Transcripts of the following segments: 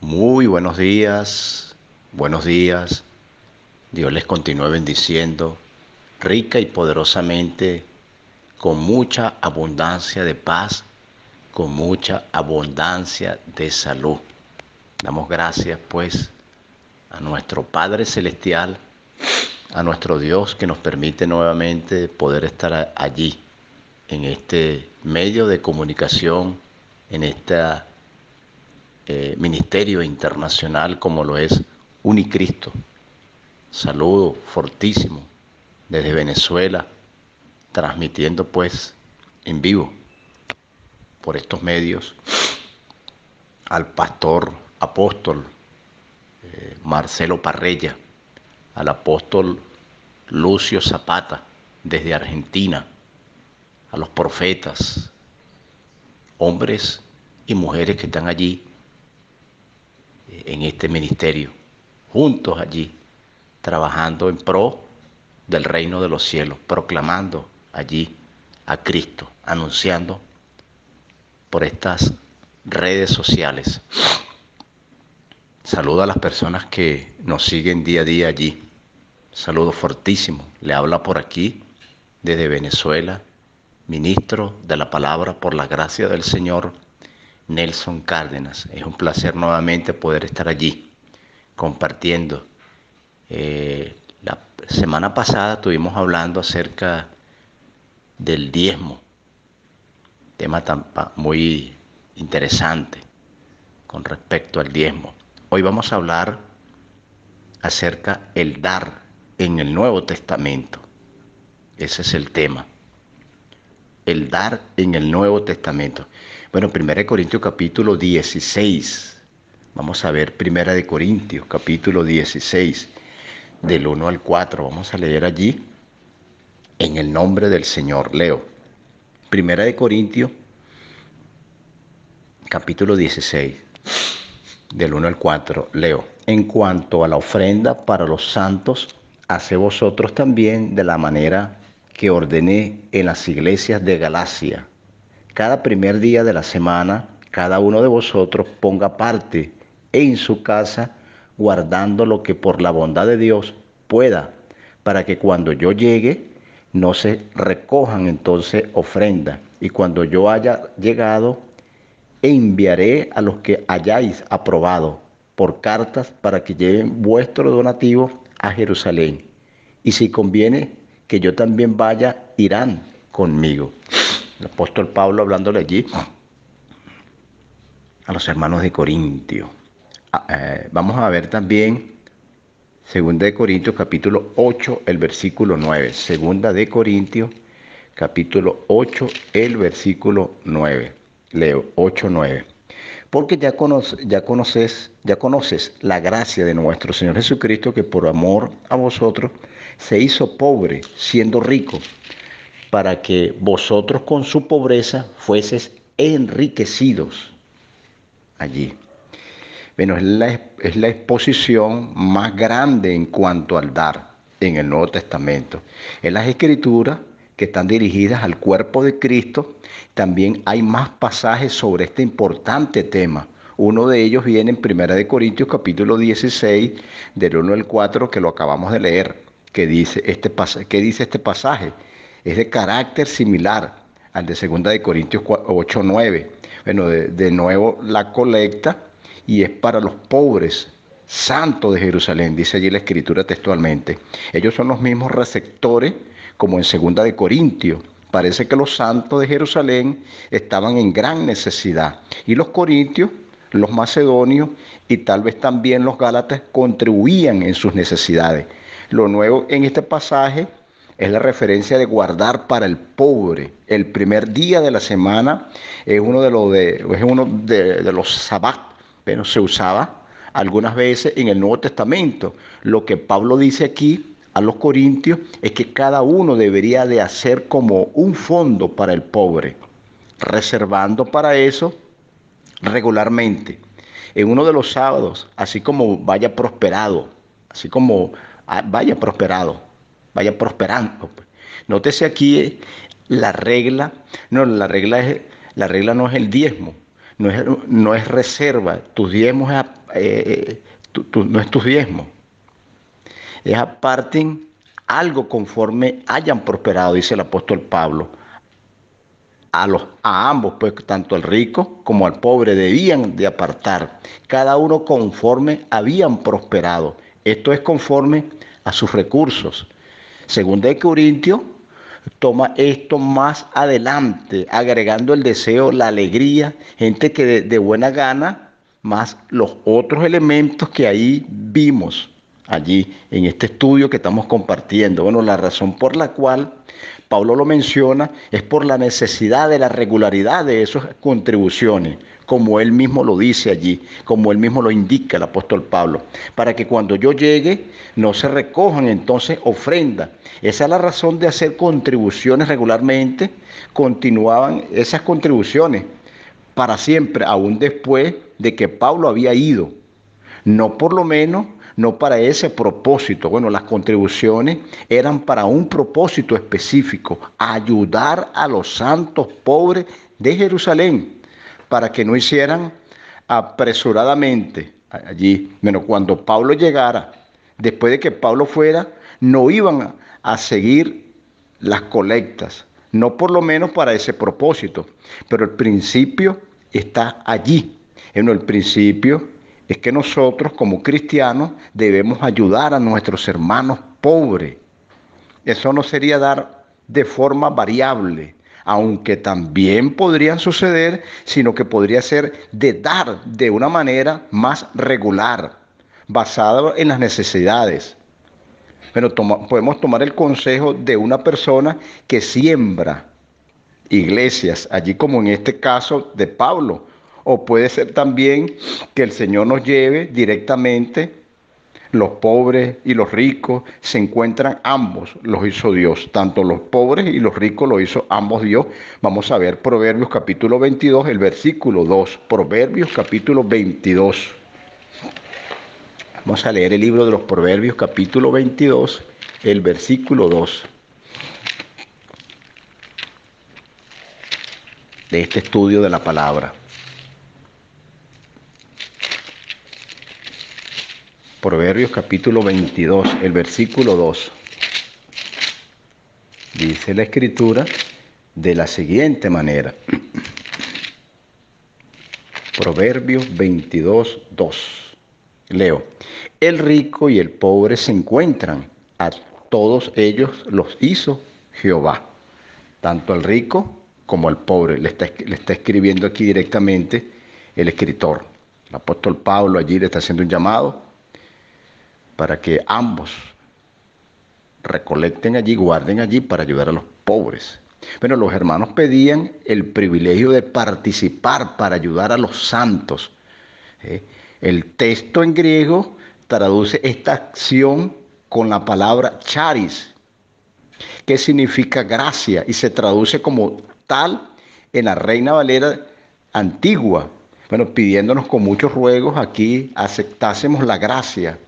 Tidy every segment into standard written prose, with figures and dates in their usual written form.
Muy buenos días. Dios les continúe bendiciendo rica y poderosamente, con mucha abundancia de paz, con mucha abundancia de salud. Damos gracias pues a nuestro Padre Celestial, a nuestro Dios que nos permite nuevamente poder estar allí, en este medio de comunicación, en esta ministerio internacional como lo es Unicristo. Saludo fortísimo desde Venezuela, transmitiendo pues en vivo por estos medios al pastor apóstol Marcelo Parrella, al apóstol Lucio Zapata desde Argentina, a los profetas, hombres y mujeres que están allí en este ministerio, juntos allí, trabajando en pro del reino de los cielos, proclamando allí a Cristo, anunciando por estas redes sociales. Saludo a las personas que nos siguen día a día allí. Saludo fortísimo. Le habla por aquí, desde Venezuela, ministro de la palabra por la gracia del Señor, Nelson Cárdenas. Es un placer nuevamente poder estar allí compartiendo. La semana pasada estuvimos hablando acerca del diezmo, tema muy interesante con respecto al diezmo. Hoy vamos a hablar acerca del dar en el Nuevo Testamento. Ese es el tema. El dar en el Nuevo Testamento. Bueno, 1 Corintios capítulo 16. Vamos a ver 1 Corintios capítulo 16, del 1 al 4. Vamos a leer allí en el nombre del Señor. Leo. 1 Corintios capítulo 16, del 1 al 4. Leo. En cuanto a la ofrenda para los santos, haced vosotros también de la manera que ordené en las iglesias de Galacia. Cada primer día de la semana, cada uno de vosotros ponga parte en su casa, guardando lo que por la bondad de Dios pueda, para que cuando yo llegue no se recojan entonces ofrendas. Y cuando yo haya llegado, enviaré a los que hayáis aprobado por cartas para que lleven vuestro donativo a Jerusalén. Y si conviene que yo también vaya, irán conmigo. El apóstol Pablo hablándole allí a los hermanos de Corintio. Vamos a ver también 2 de Corintios capítulo 8, el versículo 9. 2 de Corintios capítulo 8, el versículo 9. Leo 8, 9. Porque ya conoces la gracia de nuestro Señor Jesucristo, que por amor a vosotros se hizo pobre, siendo rico, para que vosotros con su pobreza fueseis enriquecidos allí. Bueno, es la exposición más grande en cuanto al dar en el Nuevo Testamento. En las Escrituras, que están dirigidas al cuerpo de Cristo, también hay más pasajes sobre este importante tema. Uno de ellos viene en 1 Corintios capítulo 16, del 1 al 4, que lo acabamos de leer. ¿Qué dice este pasaje? Es de carácter similar al de 2 Corintios 8, 9. Bueno, de nuevo la colecta, y es para los pobres santos de Jerusalén, dice allí la Escritura textualmente. Ellos son los mismos receptores como en 2 de Corintios. Parece que los santos de Jerusalén estaban en gran necesidad, y los corintios, los macedonios y tal vez también los gálatas contribuían en sus necesidades. Lo nuevo en este pasaje es la referencia de guardar para el pobre. El primer día de la semana es uno de los sabbat, pero se usaba algunas veces en el Nuevo Testamento. Lo que Pablo dice aquí a los corintios es que cada uno debería de hacer como un fondo para el pobre, reservando para eso regularmente en uno de los sábados, así como vaya prosperando. Nótese aquí la regla. La regla no es el diezmo, no es reserva. Tus diezmos es no es tu diezmo. Es aparten algo conforme hayan prosperado, dice el apóstol Pablo. A ambos, pues tanto al rico como al pobre debían de apartar, cada uno conforme habían prosperado. Esto es conforme a sus recursos. Según de Corintios, toma esto más adelante, agregando el deseo, la alegría, gente que de buena gana, más los otros elementos que ahí vimos allí en este estudio que estamos compartiendo. Bueno, la razón por la cual Pablo lo menciona es por la necesidad de la regularidad de esas contribuciones, como él mismo lo dice allí, como él mismo lo indica el apóstol Pablo, para que cuando yo llegue no se recojan entonces ofrendas. Esa es la razón de hacer contribuciones regularmente. Continuaban esas contribuciones para siempre, aún después de que Pablo había ido. No por lo menos, no para ese propósito. Bueno, las contribuciones eran para un propósito específico, ayudar a los santos pobres de Jerusalén, para que no hicieran apresuradamente allí. Bueno, cuando Pablo llegara, después de que Pablo fuera, no iban a seguir las colectas, no por lo menos para ese propósito, pero el principio está allí. Bueno, el principio es que nosotros como cristianos debemos ayudar a nuestros hermanos pobres. Eso no sería dar de forma variable, aunque también podrían suceder, sino que podría ser de dar de una manera más regular, basada en las necesidades. Pero podemos tomar el consejo de una persona que siembra iglesias, allí como en este caso de Pablo. O puede ser también que el Señor nos lleve directamente, los pobres y los ricos se encuentran ambos, los hizo Dios. Tanto los pobres y los ricos los hizo ambos Dios. Vamos a ver Proverbios capítulo 22, el versículo 2. Proverbios capítulo 22. Vamos a leer el libro de los Proverbios capítulo 22, el versículo 2. De este estudio de la palabra. Proverbios capítulo 22, el versículo 2. Dice la Escritura de la siguiente manera. Proverbios 22, 2. Leo. El rico y el pobre se encuentran, a todos ellos los hizo Jehová. Tanto al rico como al pobre. Le está escribiendo aquí directamente el escritor. El apóstol Pablo allí le está haciendo un llamado para que ambos recolecten allí, guarden allí para ayudar a los pobres. Bueno, los hermanos pedían el privilegio de participar para ayudar a los santos. El texto en griego traduce esta acción con la palabra charis, que significa gracia, y se traduce como tal en la Reina Valera antigua. Bueno, pidiéndonos con muchos ruegos aquí aceptásemos la gracia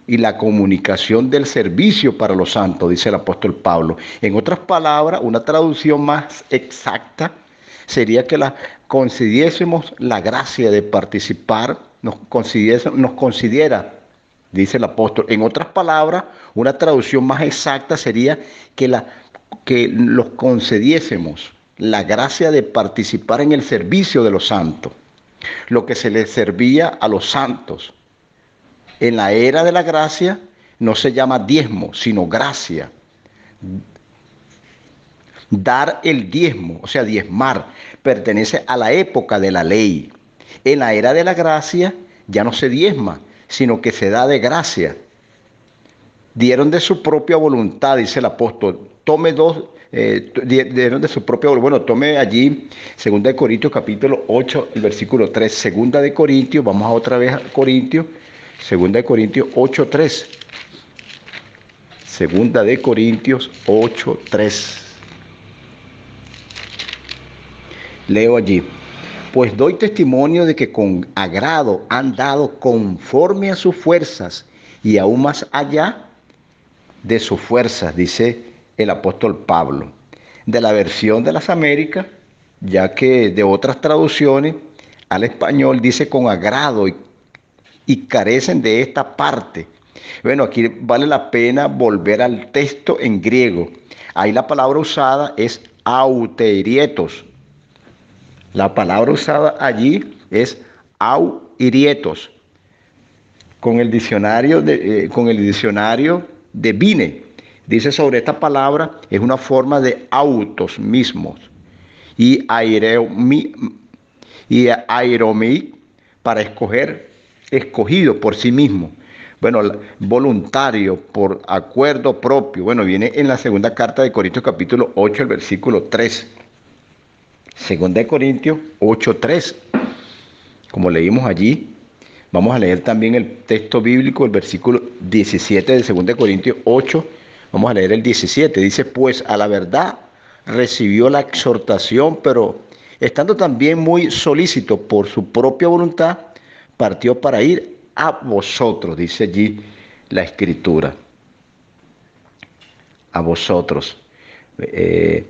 y la comunicación del servicio para los santos, dice el apóstol Pablo. En otras palabras, una traducción más exacta sería que concediésemos la gracia de participar, nos considera, dice el apóstol. En otras palabras, una traducción más exacta sería que los concediésemos la gracia de participar en el servicio de los santos, lo que se les servía a los santos. En la era de la gracia no se llama diezmo, sino gracia. Dar el diezmo, o sea, diezmar, pertenece a la época de la ley. En la era de la gracia ya no se diezma, sino que se da de gracia. Dieron de su propia voluntad, dice el apóstol. Dieron de su propia voluntad. Bueno, tome allí 2 Corintios capítulo 8, el versículo 3. 2 Corintios, vamos a otra vez a Corintios. 2 Corintios 8:3. 2 Corintios 8:3. Leo allí. Pues doy testimonio de que con agrado han dado conforme a sus fuerzas y aún más allá de sus fuerzas, dice el apóstol Pablo. De la versión de las Américas, ya que de otras traducciones al español dice con agrado y carecen de esta parte. Bueno, aquí vale la pena volver al texto en griego. Ahí la palabra usada es auteirietos. La palabra usada allí es auirietos. Con el diccionario de Vine, dice sobre esta palabra, es una forma de autos mismos. Y airomí para escoger, escogido por sí mismo. Bueno, voluntario, por acuerdo propio. Bueno, viene en la segunda carta de Corintios capítulo 8, el versículo 3. Segunda de Corintios 8:3. Como leímos allí, vamos a leer también el texto bíblico, el versículo 17 de 2 de Corintios 8. Vamos a leer el 17. Dice, pues a la verdad recibió la exhortación, pero estando también muy solícito por su propia voluntad, partió para ir a vosotros, dice allí la Escritura. A vosotros. De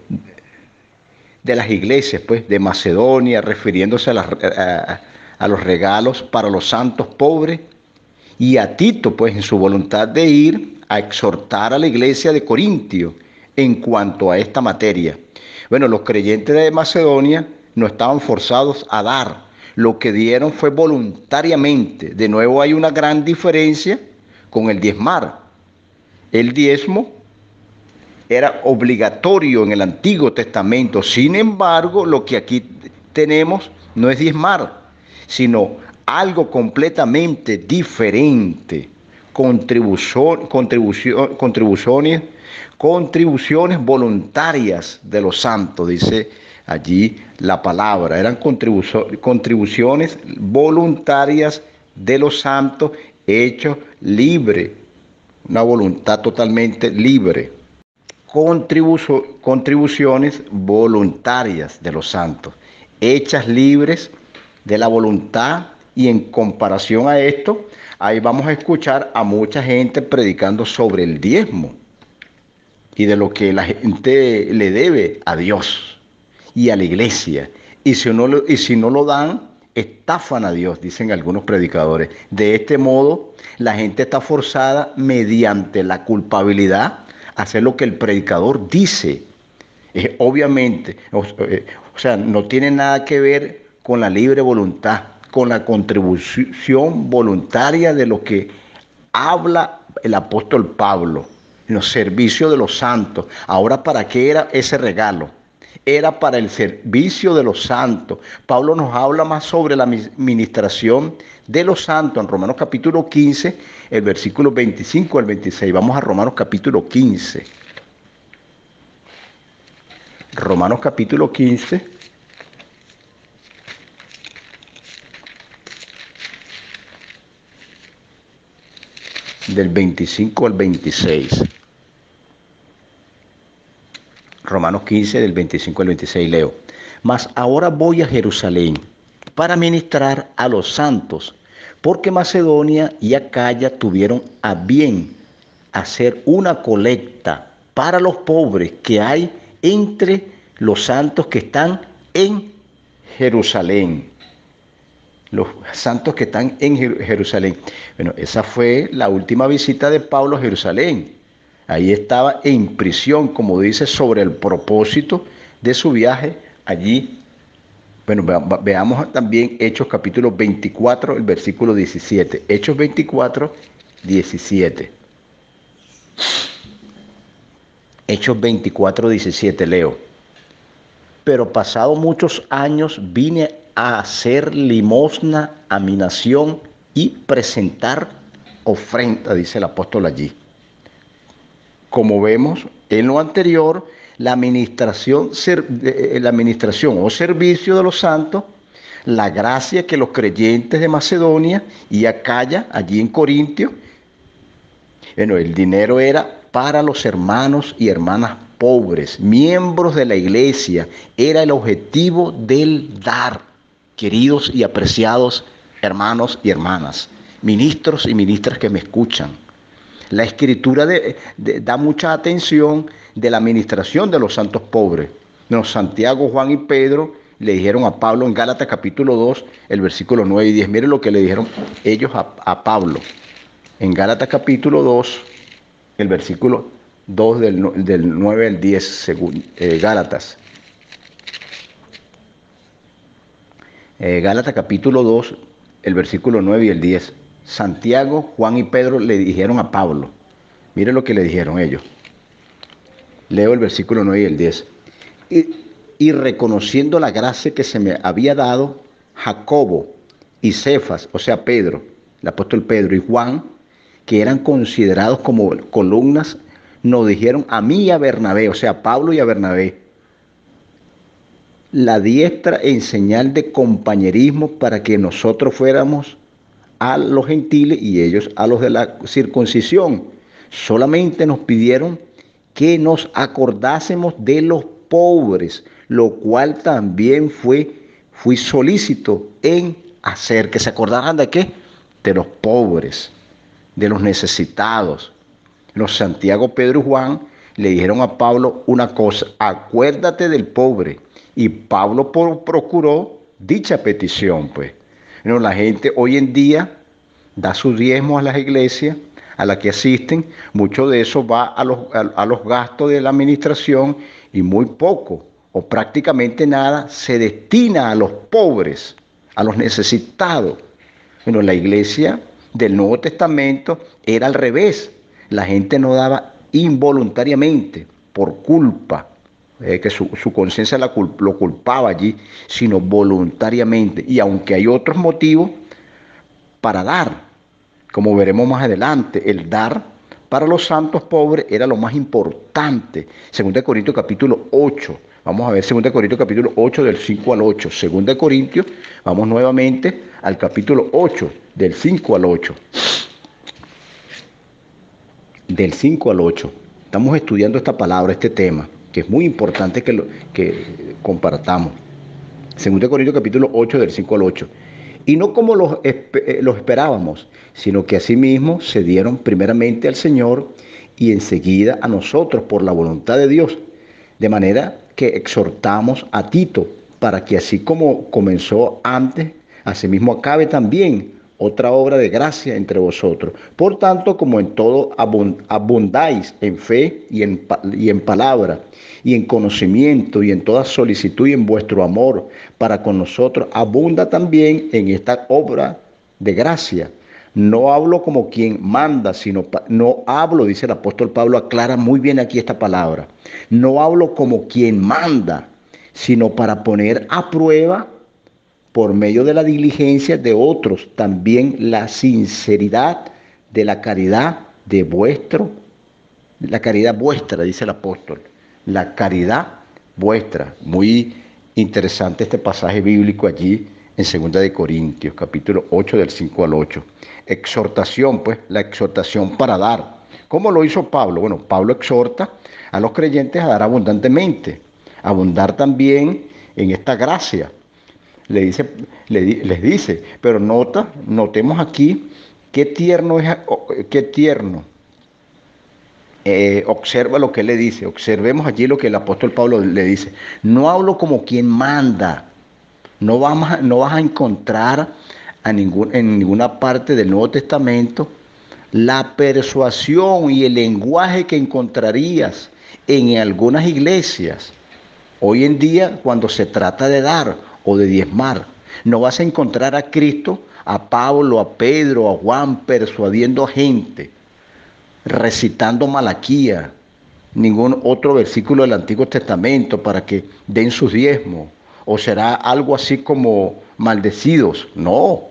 las iglesias, pues, de Macedonia, refiriéndose a los regalos para los santos pobres, y a Tito, pues, en su voluntad de ir a exhortar a la iglesia de Corintio en cuanto a esta materia. Bueno, los creyentes de Macedonia no estaban forzados a dar, lo que dieron fue voluntariamente. De nuevo hay una gran diferencia con el diezmar. El diezmo era obligatorio en el Antiguo Testamento. Sin embargo, lo que aquí tenemos no es diezmar, sino algo completamente diferente. Contribuciones voluntarias de los santos, dice allí la palabra. Eran contribuciones voluntarias de los santos, hechos libres, una voluntad totalmente libre. Contribuciones voluntarias de los santos, hechas libres de la voluntad. Y en comparación a esto, ahí vamos a escuchar a mucha gente predicando sobre el diezmo y de lo que la gente le debe a Dios y a la iglesia. Y si no lo dan, estafan a Dios, dicen algunos predicadores. De este modo, la gente está forzada mediante la culpabilidad a hacer lo que el predicador dice. Obviamente, no tiene nada que ver con la libre voluntad, con la contribución voluntaria de lo que habla el apóstol Pablo, en los servicios de los santos. Ahora, ¿para qué era ese regalo? Era para el servicio de los santos. Pablo nos habla más sobre la ministración de los santos en Romanos capítulo 15, el versículo 25 al 26. Vamos a Romanos capítulo 15. Romanos capítulo 15. Del 25 al 26. Romanos 15, del 25 al 26, leo. Mas ahora voy a Jerusalén para ministrar a los santos, porque Macedonia y Acaya tuvieron a bien hacer una colecta para los pobres que hay entre los santos que están en Jerusalén. Los santos que están en Jerusalén. Bueno, esa fue la última visita de Pablo a Jerusalén. Ahí estaba en prisión, como dice, sobre el propósito de su viaje allí. Bueno, veamos también Hechos capítulo 24, el versículo 17. Hechos 24, 17. Hechos 24, 17, leo. Pero pasado muchos años vine a hacer limosna a mi nación y presentar ofrenda, dice el apóstol allí. Como vemos en lo anterior, la administración o servicio de los santos, la gracia que los creyentes de Macedonia y Acaya, allí en Corintio, bueno, el dinero era para los hermanos y hermanas pobres, miembros de la iglesia, era el objetivo del dar. Queridos y apreciados hermanos y hermanas, ministros y ministras que me escuchan, la Escritura da mucha atención de la administración de los santos pobres. Santiago, Juan y Pedro le dijeron a Pablo en Gálatas capítulo 2, el versículo 9 y 10. Miren lo que le dijeron ellos a Pablo. En Gálatas capítulo 2, el versículo 2 del 9 al 10, según Gálatas. Gálatas capítulo 2, el versículo 9 y el 10. Santiago, Juan y Pedro le dijeron a Pablo. Miren lo que le dijeron ellos. Leo el versículo 9 y el 10. Y reconociendo la gracia que se me había dado, Jacobo y Cefas, o sea Pedro, el apóstol Pedro y Juan, que eran considerados como columnas, nos dijeron a mí y a Bernabé, o sea a Pablo y a Bernabé, la diestra en señal de compañerismo para que nosotros fuéramos a los gentiles y ellos a los de la circuncisión. Solamente nos pidieron que nos acordásemos de los pobres, lo cual también fui solícito en hacer. ¿Que se acordaran de qué? De los pobres, de los necesitados. Los Santiago, Pedro y Juan le dijeron a Pablo una cosa: acuérdate del pobre. Y Pablo procuró dicha petición, pues. Bueno, la gente hoy en día da sus diezmos a las iglesias a las que asisten. Mucho de eso va a los gastos de la administración y muy poco o prácticamente nada se destina a los pobres, a los necesitados. Bueno, la iglesia del Nuevo Testamento era al revés. La gente no daba involuntariamente, por culpa, que su conciencia lo culpaba allí, sino voluntariamente. Y aunque hay otros motivos para dar, como veremos más adelante, el dar para los santos pobres era lo más importante. 2 Corintios capítulo 8. Vamos a ver 2 Corintios capítulo 8 del 5 al 8. 2 Corintios, vamos nuevamente al capítulo 8, del 5 al 8. Del 5 al 8. Estamos estudiando esta palabra, este tema, que es muy importante que compartamos. 2 Corintios capítulo 8, del 5 al 8. Y no como los esperábamos, sino que asimismo se dieron primeramente al Señor y enseguida a nosotros por la voluntad de Dios. De manera que exhortamos a Tito para que así como comenzó antes, asimismo acabe también otra obra de gracia entre vosotros. Por tanto, como en todo abundáis en fe y en palabra, y en conocimiento, y en toda solicitud, y en vuestro amor para con nosotros, abunda también en esta obra de gracia. No hablo como quien manda, no hablo, dice el apóstol Pablo, aclara muy bien aquí esta palabra. No hablo como quien manda, sino para poner a prueba, por medio de la diligencia de otros, también la sinceridad de la caridad la caridad vuestra, dice el apóstol. La caridad vuestra. Muy interesante este pasaje bíblico allí en 2 Corintios, capítulo 8, del 5 al 8. Exhortación, pues, la exhortación para dar. ¿Cómo lo hizo Pablo? Bueno, Pablo exhorta a los creyentes a dar abundantemente, abundar también en esta gracia. Les dice, pero notemos aquí qué tierno es, qué tierno. Observa lo que él le dice. Observemos allí lo que el apóstol Pablo le dice. No hablo como quien manda. No vas a encontrar en ninguna parte del Nuevo Testamento la persuasión y el lenguaje que encontrarías en algunas iglesias. Hoy en día, cuando se trata de dar o de diezmar, no vas a encontrar a Cristo, a Pablo, a Pedro, a Juan persuadiendo a gente, recitando Malaquía, ningún otro versículo del Antiguo Testamento para que den sus diezmos, o será algo así como maldecidos. No,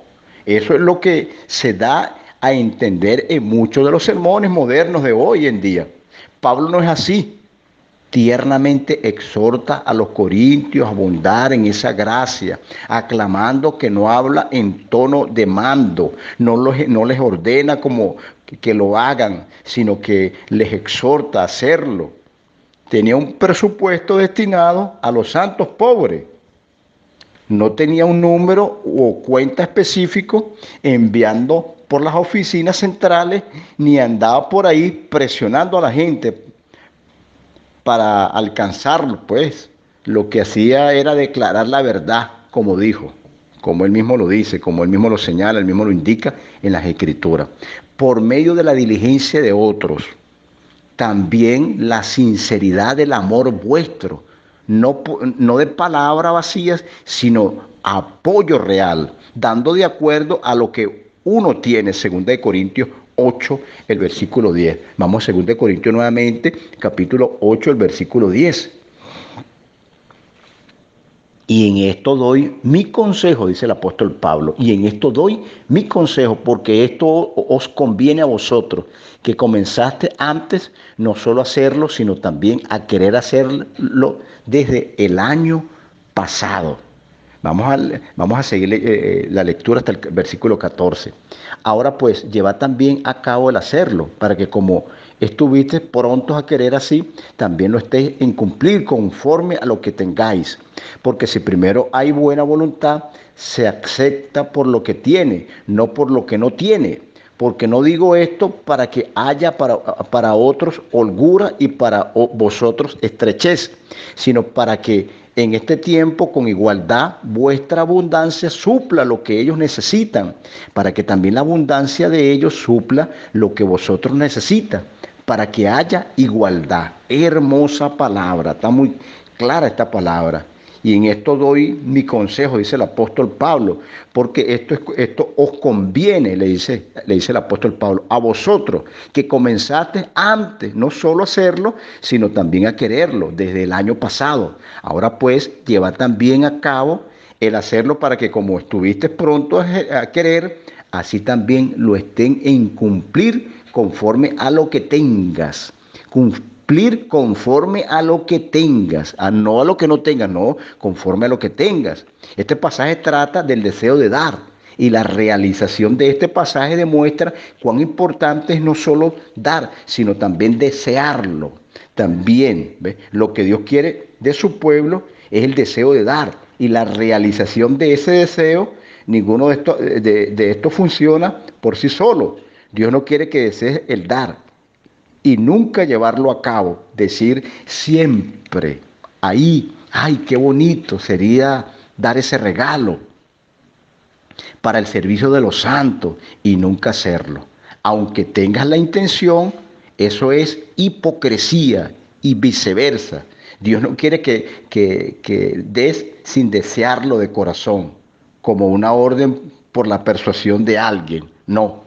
eso es lo que se da a entender en muchos de los sermones modernos de hoy en día. Pablo no es así. Tiernamente exhorta a los corintios a abundar en esa gracia, aclamando que no habla en tono de mando, no les ordena como que lo hagan, sino que les exhorta a hacerlo. Tenía un presupuesto destinado a los santos pobres. No tenía un número o cuenta específico enviando por las oficinas centrales, ni andaba por ahí presionando a la gente para alcanzarlo, pues, lo que hacía era declarar la verdad, como dijo, como él mismo lo dice, como él mismo lo señala, él mismo lo indica en las Escrituras. Por medio de la diligencia de otros, también la sinceridad del amor vuestro, no de palabras vacías, sino apoyo real, dando de acuerdo a lo que uno tiene, 2 Corintios 8, el versículo 10. Vamos a 2 Corintios nuevamente, capítulo 8, el versículo 10. Y en esto doy mi consejo, dice el apóstol Pablo, y en esto doy mi consejo, porque esto os conviene a vosotros, que comenzaste antes no solo a hacerlo, sino también a querer hacerlo desde el año pasado. Vamos a seguir la lectura hasta el versículo 14. Ahora pues, llevad también a cabo el hacerlo, para que como estuviste prontos a querer así, también lo estéis en cumplir conforme a lo que tengáis. Porque si primero hay buena voluntad, se acepta por lo que tiene, no por lo que no tiene. Porque no digo esto para que haya para otros holgura y para vosotros estrechez, sino para que en este tiempo con igualdad vuestra abundancia supla lo que ellos necesitan, para que también la abundancia de ellos supla lo que vosotros necesitan, para que haya igualdad. Hermosa palabra, está muy clara esta palabra. Y en esto doy mi consejo, dice el apóstol Pablo, porque esto os conviene, le dice el apóstol Pablo, a vosotros que comenzaste antes, no solo a hacerlo, sino también a quererlo desde el año pasado. Ahora pues, lleva también a cabo el hacerlo para que como estuviste pronto a querer, así también lo estén en cumplir conforme a lo que tengas. Cumplir conforme a lo que tengas, no a lo que no tengas, no, conforme a lo que tengas. Este pasaje trata del deseo de dar y la realización de este pasaje demuestra cuán importante es no solo dar, sino también desearlo. También, ¿ves? Lo que Dios quiere de su pueblo es el deseo de dar y la realización de ese deseo. Ninguno de esto funciona por sí solo. Dios no quiere que desees el dar y nunca llevarlo a cabo, decir siempre, ahí, ay, qué bonito sería dar ese regalo para el servicio de los santos y nunca hacerlo. Aunque tengas la intención, eso es hipocresía y viceversa. Dios no quiere que des sin desearlo de corazón, como una orden por la persuasión de alguien, no.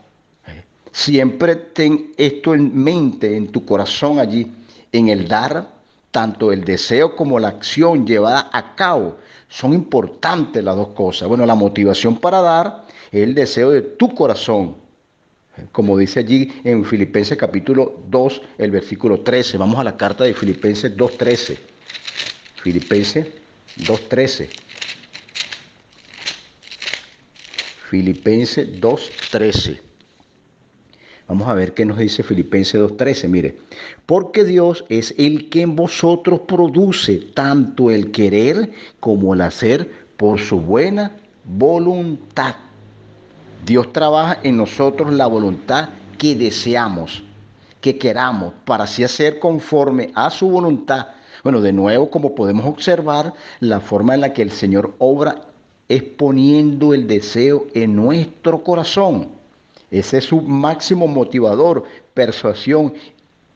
Siempre ten esto en mente, en tu corazón allí, en el dar, tanto el deseo como la acción llevada a cabo. Son importantes las dos cosas. Bueno, la motivación para dar es el deseo de tu corazón, como dice allí en Filipenses capítulo 2, el versículo 13. Vamos a la carta de Filipenses 2.13. Filipenses 2.13. Filipenses 2.13. Vamos a ver qué nos dice Filipenses 2.13. Mire, porque Dios es el que en vosotros produce tanto el querer como el hacer por su buena voluntad. Dios trabaja en nosotros la voluntad que deseamos, que queramos, para así hacer conforme a su voluntad. Bueno, de nuevo, como podemos observar, la forma en la que el Señor obra es poniendo el deseo en nuestro corazón. Ese es su máximo motivador. Persuasión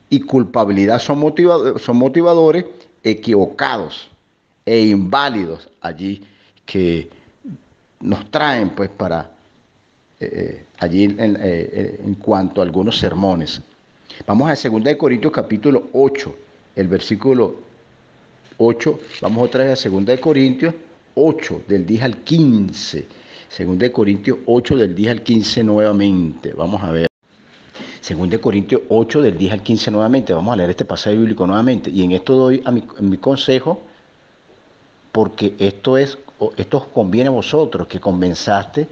y culpabilidad son motivadores equivocados e inválidos allí que nos traen pues para allí en cuanto a algunos sermones. Vamos a 2 Corintios capítulo 8, el versículo 8. Vamos otra vez a 2 Corintios 8, del 10 al 15. 2 Corintios 8 del 10 al 15 nuevamente. Vamos a ver. 2 Corintios 8 del 10 al 15 nuevamente. Vamos a leer este pasaje bíblico nuevamente. Y en esto doy a mi consejo, porque esto os conviene a vosotros, que comenzaste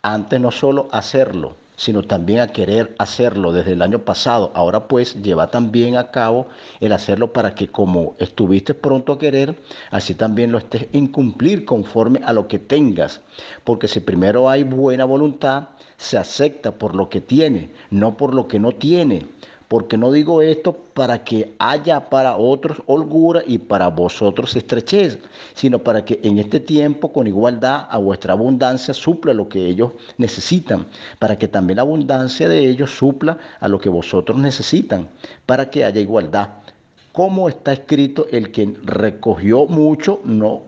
antes no solo a hacerlo, sino también a querer hacerlo desde el año pasado. Ahora pues, lleva también a cabo el hacerlo para que como estuviste pronto a querer, así también lo estés en cumplir conforme a lo que tengas. Porque si primero hay buena voluntad, se acepta por lo que tiene, no por lo que no tiene. porque no digo esto para que haya para otros holgura y para vosotros estrechez, sino para que en este tiempo con igualdad a vuestra abundancia supla lo que ellos necesitan, para que también la abundancia de ellos supla a lo que vosotros necesitan, para que haya igualdad. Como está escrito, el que recogió mucho no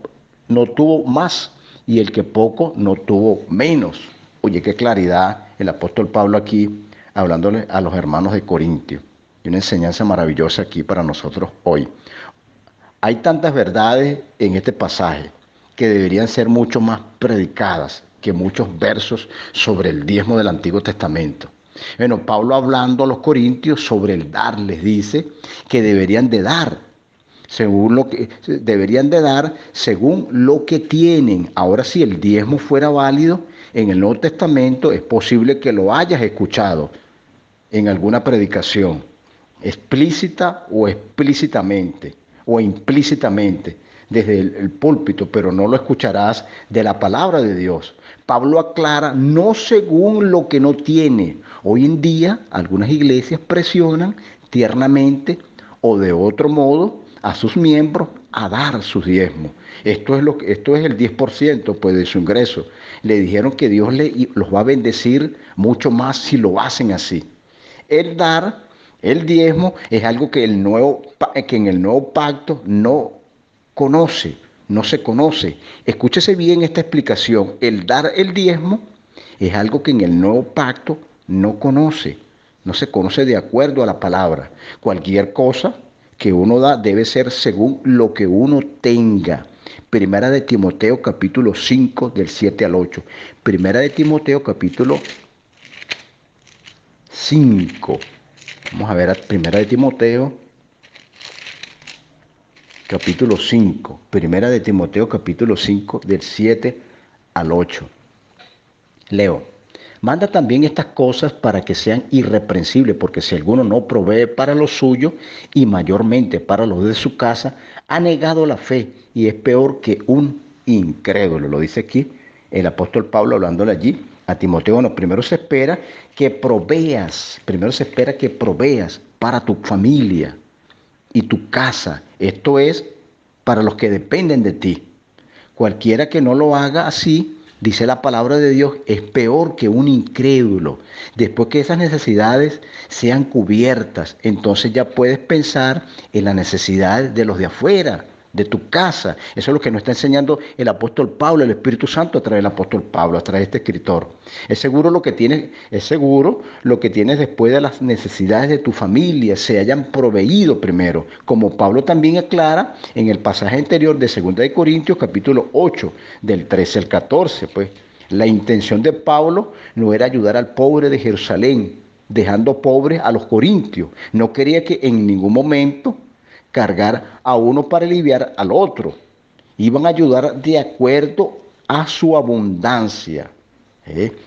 tuvo más, y el que poco no tuvo menos. Oye, qué claridad el apóstol Pablo aquí, hablándole a los hermanos de Corintio. Y una enseñanza maravillosa aquí para nosotros hoy. Hay tantas verdades en este pasaje que deberían ser mucho más predicadas que muchos versos sobre el diezmo del Antiguo Testamento. Bueno, Pablo hablando a los corintios sobre el dar, les dice que deberían de dar según lo que tienen. Ahora, si el diezmo fuera válido en el Nuevo Testamento, es posible que lo hayas escuchado en alguna predicación, explícita o explícitamente, o implícitamente, desde el púlpito, pero no lo escucharás de la palabra de Dios. Pablo aclara, no según lo que no tiene. Hoy en día, algunas iglesias presionan tiernamente o de otro modo a sus miembros a dar sus diezmos. Esto es el 10% pues, de su ingreso. Le dijeron que Dios los va a bendecir mucho más si lo hacen así. El dar, el diezmo, es algo que en el nuevo pacto no se conoce. Escúchese bien esta explicación. El dar el diezmo es algo que en el nuevo pacto no se conoce de acuerdo a la palabra. Cualquier cosa que uno da debe ser según lo que uno tenga. Primera de Timoteo capítulo 5 del 7 al 8. Primera de Timoteo capítulo 5. Vamos a ver a Primera de Timoteo capítulo 5. Primera de Timoteo capítulo 5 del 7 al 8. Leo. Manda también estas cosas para que sean irreprensibles, porque si alguno no provee para lo suyo y mayormente para los de su casa, ha negado la fe y es peor que un incrédulo. Lo dice aquí el apóstol Pablo hablándole allí a Timoteo. Bueno, primero se espera que proveas para tu familia y tu casa. Esto es para los que dependen de ti. Cualquiera que no lo haga así, dice la palabra de Dios, es peor que un incrédulo. Después que esas necesidades sean cubiertas, entonces ya puedes pensar en las necesidades de los de afuera, de tu casa. Eso es lo que nos está enseñando el apóstol Pablo, el Espíritu Santo a través del apóstol Pablo, a través de este escritor. Es seguro lo que tienes después de las necesidades de tu familia se hayan proveído primero, como Pablo también aclara en el pasaje anterior de 2 de Corintios capítulo 8, del 13 al 14, pues. La intención de Pablo no era ayudar al pobre de Jerusalén, dejando pobres a los corintios. No quería que en ningún momento cargar a uno para aliviar al otro. Iban a ayudar de acuerdo a su abundancia.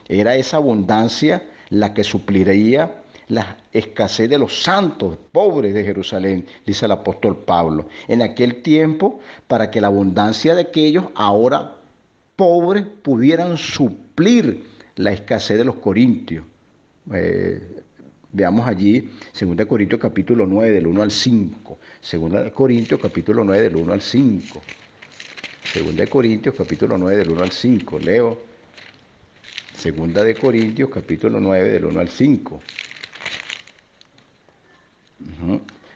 Era esa abundancia la que supliría la escasez de los santos pobres de Jerusalén, dice el apóstol Pablo. En aquel tiempo, para que la abundancia de aquellos ahora pobres pudieran suplir la escasez de los corintios. Veamos allí 2 Corintios capítulo 9 del 1 al 5. 2 Corintios capítulo 9 del 1 al 5. 2 Corintios capítulo 9 del 1 al 5. Leo. 2 Corintios capítulo 9 del 1 al 5.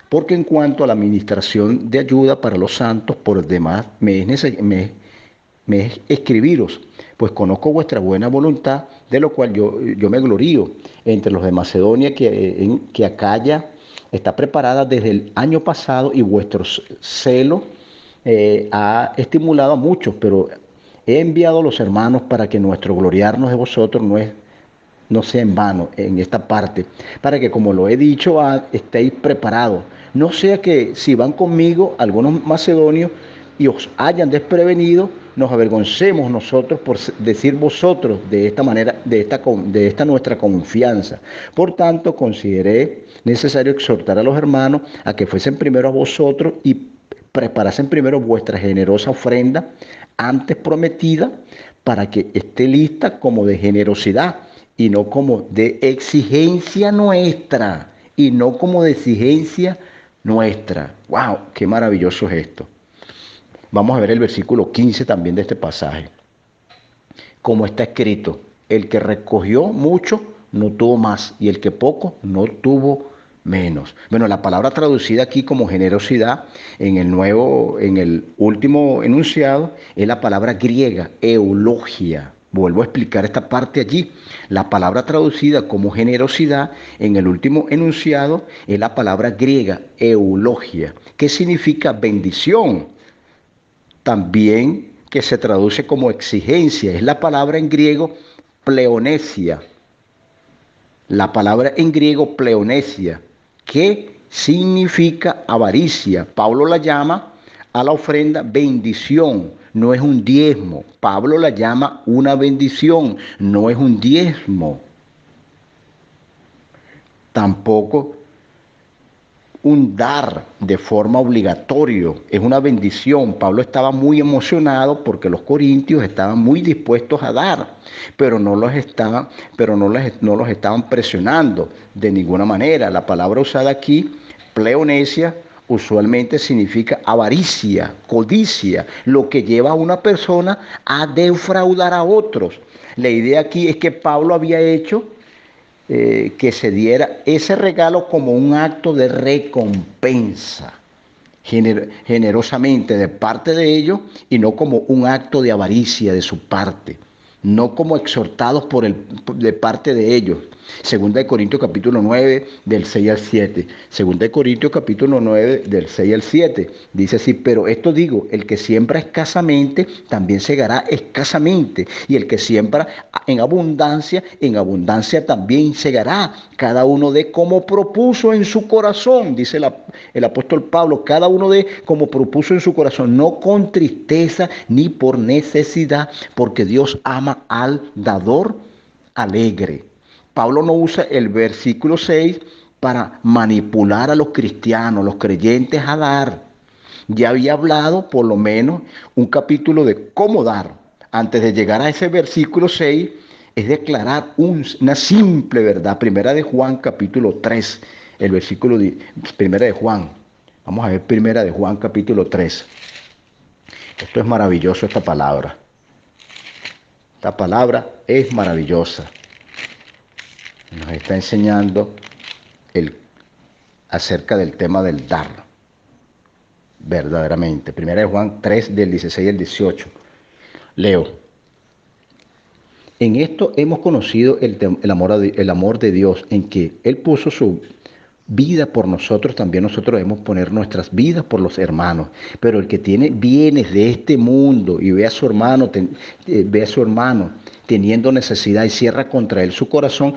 Porque en cuanto a la administración de ayuda para los santos, por demás me es escribiros, pues conozco vuestra buena voluntad, de lo cual yo me glorío entre los de Macedonia, que Acaya está preparada desde el año pasado, y vuestro celo ha estimulado a muchos, pero he enviado a los hermanos para que nuestro gloriarnos de vosotros no sea en vano en esta parte, para que, como lo he dicho, estéis preparados. No sea que si van conmigo algunos macedonios y os hayan desprevenido, nos avergoncemos nosotros por decir vosotros de esta manera, de esta nuestra confianza. Por tanto, consideré necesario exhortar a los hermanos a que fuesen primero a vosotros y preparasen primero vuestra generosa ofrenda antes prometida, para que esté lista como de generosidad y no como de exigencia nuestra, y no como de exigencia nuestra. ¡Wow! ¡Qué maravilloso es esto! Vamos a ver el versículo 15 también de este pasaje. Como está escrito, el que recogió mucho no tuvo más, y el que poco no tuvo menos. Bueno, la palabra traducida aquí como generosidad en el último enunciado es la palabra griega, eulogia. Vuelvo a explicar esta parte allí. La palabra traducida como generosidad en el último enunciado es la palabra griega, eulogia, que significa bendición. También que se traduce como exigencia. Es la palabra en griego pleonesia. La palabra en griego pleonesia, que significa avaricia. Pablo la llama a la ofrenda bendición, no es un diezmo. Pablo la llama una bendición, no es un diezmo. Tampoco un dar de forma obligatoria, es una bendición. Pablo estaba muy emocionado porque los corintios estaban muy dispuestos a dar, pero no los estaban presionando de ninguna manera. La palabra usada aquí, pleonesia, usualmente significa avaricia, codicia, lo que lleva a una persona a defraudar a otros. La idea aquí es que Pablo había hecho que se diera ese regalo como un acto de recompensa, generosamente de parte de ellos, y no como un acto de avaricia de su parte, no como exhortados de parte de ellos. Segunda de Corintios capítulo 9 del 6 al 7. Segunda de Corintios capítulo 9 del 6 al 7. Dice así: pero esto digo, el que siembra escasamente, también segará escasamente. Y el que siembra en abundancia también segará. Cada uno de como propuso en su corazón, dice el apóstol Pablo, cada uno de como propuso en su corazón, no con tristeza ni por necesidad, porque Dios ama al dador alegre. Pablo no usa el versículo 6 para manipular a los cristianos, los creyentes a dar. Ya había hablado por lo menos un capítulo de cómo dar. Antes de llegar a ese versículo 6, es declarar una simple verdad. Primera de Juan capítulo 3, el versículo Primera de Juan. Vamos a ver Primera de Juan capítulo 3. Esto es maravilloso, esta palabra. Esta palabra es maravillosa. Nos está enseñando acerca del tema del dar, verdaderamente. Primera de Juan 3, del 16 al 18. Leo: en esto hemos conocido el amor de Dios, en que Él puso su vida por nosotros, también nosotros debemos poner nuestras vidas por los hermanos. Pero el que tiene bienes de este mundo y ve a su hermano teniendo necesidad y cierra contra él su corazón,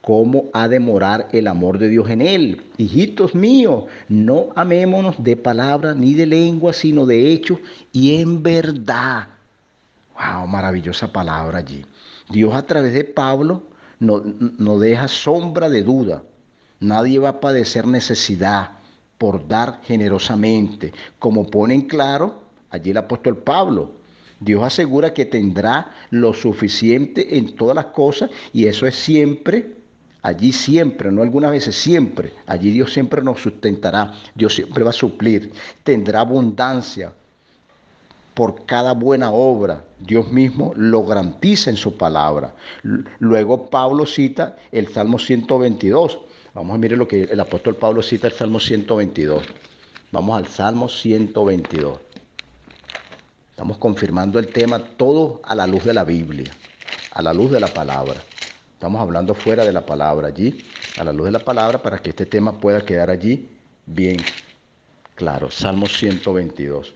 ¿cómo ha de morar el amor de Dios en él? Hijitos míos, no amémonos de palabra ni de lengua, sino de hechos y en verdad. ¡Wow! Maravillosa palabra allí. Dios a través de Pablo no deja sombra de duda. Nadie va a padecer necesidad por dar generosamente. Como pone en claro allí el apóstol Pablo, Dios asegura que tendrá lo suficiente en todas las cosas, y eso es siempre. Allí siempre, no algunas veces, siempre. Allí Dios siempre nos sustentará. Dios siempre va a suplir. Tendrá abundancia por cada buena obra. Dios mismo lo garantiza en su palabra. Luego Pablo cita el Salmo 122. Vamos a mirar lo que el apóstol Pablo cita, el Salmo 122. Vamos al Salmo 122. Estamos confirmando el tema todo a la luz de la Biblia, a la luz de la palabra. Estamos hablando fuera de la palabra allí, a la luz de la palabra, para que este tema pueda quedar allí bien claro. Salmo 122.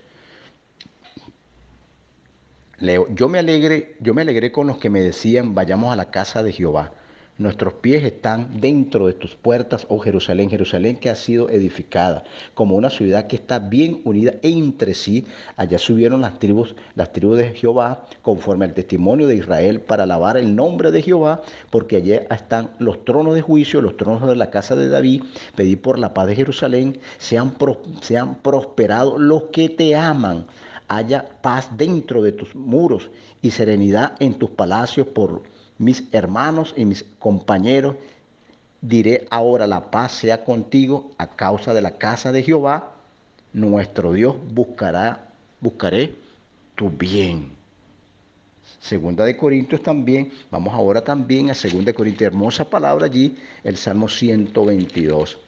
Leo: yo me alegré con los que me decían, vayamos a la casa de Jehová. Nuestros pies están dentro de tus puertas, oh Jerusalén, Jerusalén que ha sido edificada como una ciudad que está bien unida entre sí. Allá subieron las tribus de Jehová, conforme al testimonio de Israel, para alabar el nombre de Jehová, porque allá están los tronos de juicio, los tronos de la casa de David. Pedí por la paz de Jerusalén, sean prosperados los que te aman. Haya paz dentro de tus muros y serenidad en tus palacios por mis hermanos y mis compañeros diré ahora: la paz sea contigo. A causa de la casa de Jehová, nuestro Dios, buscaré tu bien. Segunda de Corintios también, vamos ahora también a Segunda de Corintios, hermosa palabra allí, el Salmo 122,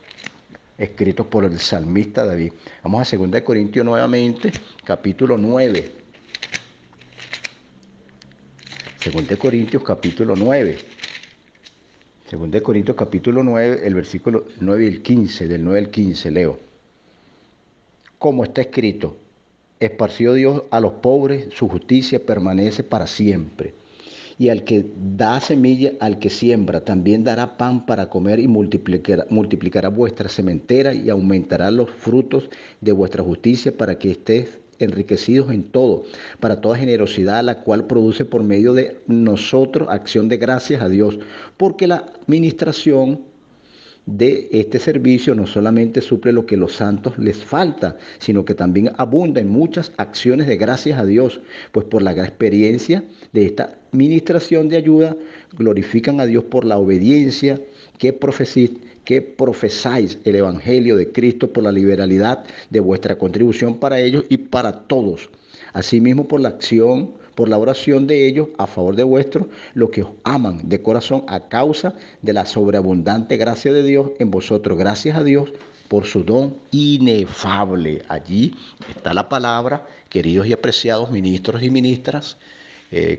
escrito por el salmista David. Vamos a Segunda de Corintios nuevamente, capítulo 9. Segunda de Corintios, capítulo 9. Segunda de Corintios, capítulo 9, el versículo 9 y el 15, del 9 al 15, leo. Como está escrito: esparció Dios a los pobres, su justicia permanece para siempre. Y al que da semilla, al que siembra, también dará pan para comer, y multiplicará vuestra sementera y aumentará los frutos de vuestra justicia, para que estéis enriquecidos en todo, para toda generosidad, la cual produce por medio de nosotros acción de gracias a Dios, porque la ministración de este servicio no solamente suple lo que los santos les falta, sino que también abunda en muchas acciones de gracias a Dios, pues por la gran experiencia de esta ministración de ayuda glorifican a Dios por la obediencia que profesáis el Evangelio de Cristo, por la liberalidad de vuestra contribución para ellos y para todos. Asimismo, por la oración de ellos a favor de vuestros, los que os aman de corazón, a causa de la sobreabundante gracia de Dios en vosotros. Gracias a Dios por su don inefable. Allí está la palabra, queridos y apreciados ministros y ministras,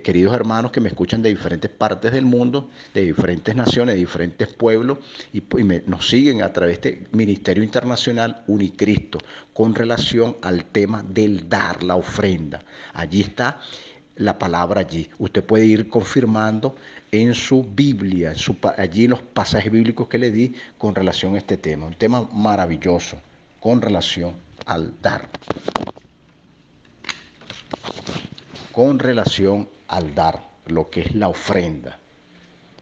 queridos hermanos que me escuchan de diferentes partes del mundo, de diferentes naciones, de diferentes pueblos, y nos siguen a través de este Ministerio Internacional Unicristo, con relación al tema del dar, la ofrenda. Allí está la palabra allí. Usted puede ir confirmando en su Biblia, allí los pasajes bíblicos que le di con relación a este tema. Un tema maravilloso con relación al dar. Con relación al dar, lo que es la ofrenda.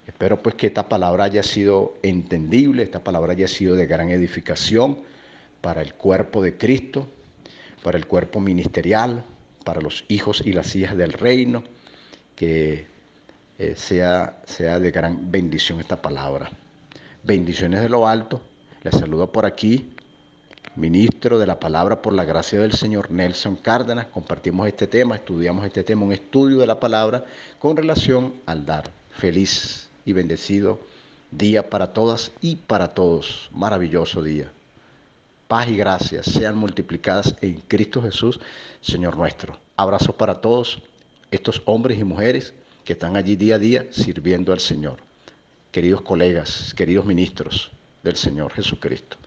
Espero pues que esta palabra haya sido entendible, esta palabra haya sido de gran edificación para el cuerpo de Cristo, para el cuerpo ministerial, para los hijos y las hijas del reino, que sea de gran bendición esta palabra. Bendiciones de lo alto. Les saludo por aquí, ministro de la palabra por la gracia del Señor, Nelson Cárdenas. Compartimos este tema, estudiamos este tema, un estudio de la palabra con relación al dar. Feliz y bendecido día para todas y para todos. Maravilloso día. Paz y gracias sean multiplicadas en Cristo Jesús, Señor nuestro. Abrazo para todos estos hombres y mujeres que están allí día a día sirviendo al Señor. Queridos colegas, queridos ministros del Señor Jesucristo.